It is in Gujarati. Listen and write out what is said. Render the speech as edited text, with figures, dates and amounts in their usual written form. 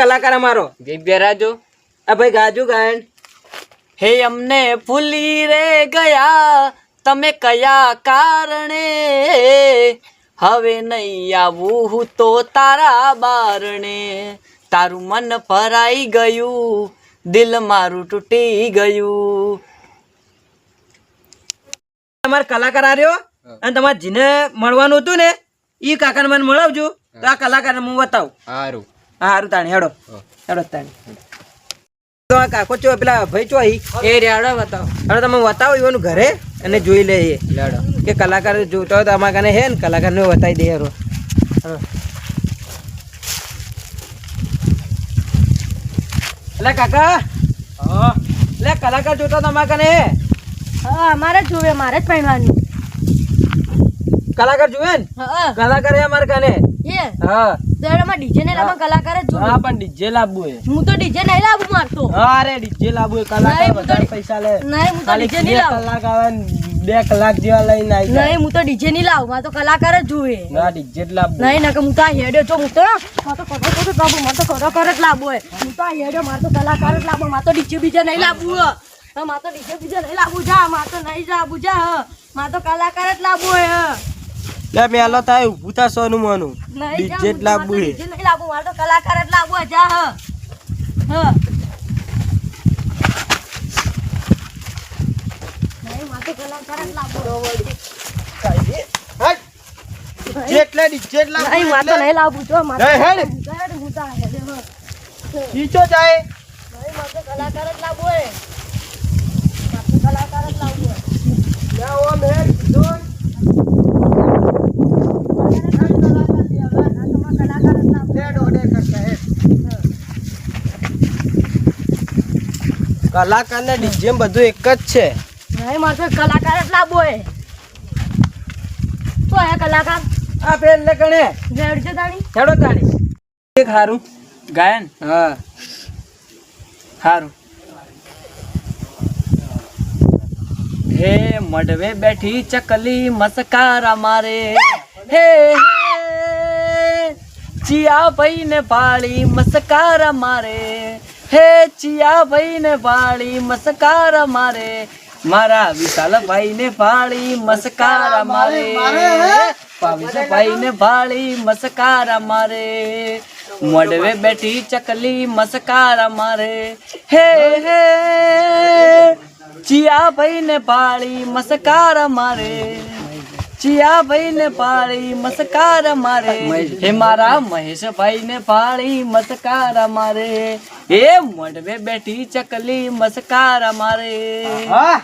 કલાકાર અમારો રાજો આ ભાઈ ગાજુ ગાયન હે અમને ભૂલી રે ગયા તમે કયા કારણે હવે નહીં આવું હું તો તારા બારણે તારું મન ભરાઈ ગયું દિલ મારું તૂટી ગયું. તમારા કલાકાર આવ્યો અને તમારે જીને મળવાનું હતું ને એ કાકાને મને મળાવજો તો આ કલાકારને હું બતાવું. સારું હા સારું તાણી હેડો હેડો તાણી તો આ કાકો ચો પેલા ભાઈ ચો અહીં એ રેડો બતાવો. હવે તમે બતાવો એવાનું ઘરે અને જોઈ લે એ લેડો કે કલાકાર જોતો હોય તો અમારા કને હે ને કલાકારને બતાવી દે હેરો. એટલે કાકા એટલે કલાકાર જોતો તમારા કને હે? હા મારે જ જોવે મારે જ પહેરવાનું. કલાકાર જોવે ને હા કલાકાર હે અમારા કને. એ હા દરમાં ડીજે ને લાવવા કલાકાર જ જોવે. હા પણ ડીજે લાવવું હે. હું તો ડીજે નહીં લાવું મારતો. હા અરે ડીજે લાવવું હે. કલાકાર નહીં, હું તો વધારે પૈસા લે. નહીં હું તો ખાલી ડીજે નહીં લાવું. કલાક આવે ને 2 કલાક જેવા લઈને આવી જાય. નહીં હું તો ડીજે નહીં લાવું મારે તો કલાકાર જ જોવે. ના ડીજે જ લાવવું. નહીં ના કે હું તો આ હેડ્યો છો હું તો મારે તો કલાકાર જ લાવવું હોય. હું તો આ હેડ્યો મારે તો કલાકાર જ લાવવું મારે તો ડીજે બીજે નહીં લાવવું હે. હા મારે તો ડીજે બીજે નહીં લાવવું જા મારે તો નહીં જાવું જા હ મારે તો કલાકાર જ લાવવું હોય હ. લે મેલો થાય ઊભું થા સોનું મોનું. નહીં જા, ડીજે જ લાવવું હે. ડીજે નહીં લાવવું મારે તો કલાકાર જ લાવવું હોય જા હ. હા નહીં મારે તો કલાકાર જ લાવવું હોય. જેટલે ડીજે જ લાવવું. નહીં મારે તો નહીં લાવવું જો મારે નહીં, હેડ. હું તો આ હેડ્યો હ. ઈચો જાય. નહીં મારે તો કલાકાર જ લાવવું હોય મારે તો કલાકાર જ લાવવું હોય. લે ઓમ હેડ જોન. હેડ ઓર્ડર કરતા હેડ. કલાકાર ને ડીજે બધું એક જ છે. નહીં મારે તો કલાકાર જ લાવવો હોય. તો હે કલાકાર આ પેન લે કણે રેડ છે તાણી. હેડો તાણી. એક હારું ગાયન હા સારું. હે મડવે બેઠી ચકલી મસ્કારા મારે હે ચિયા ભાઈ ને પાળી મસ્કારા મારે હે ચિયા ભાઈ ને પાળી મસ્કારા મારે મારા વિશાલ ભાઈ ને પાળી મસ્કારા મારે પાવિશ ભાઈ ને પાળી મસ્કારા મારે મડવે બેઠી ચકલી મસ્કારા મારે હે હે ચિયા ભાઈ ને પાળી મસ્કારા મારે ચિયા ભાઈ ને પાળી મસ્કારા મારે હે મારા મહેશ ભાઈ ને પાળી મસ્કારા મારે હે મડવે બેઠી ચકલી મસ્કારા મારે. હા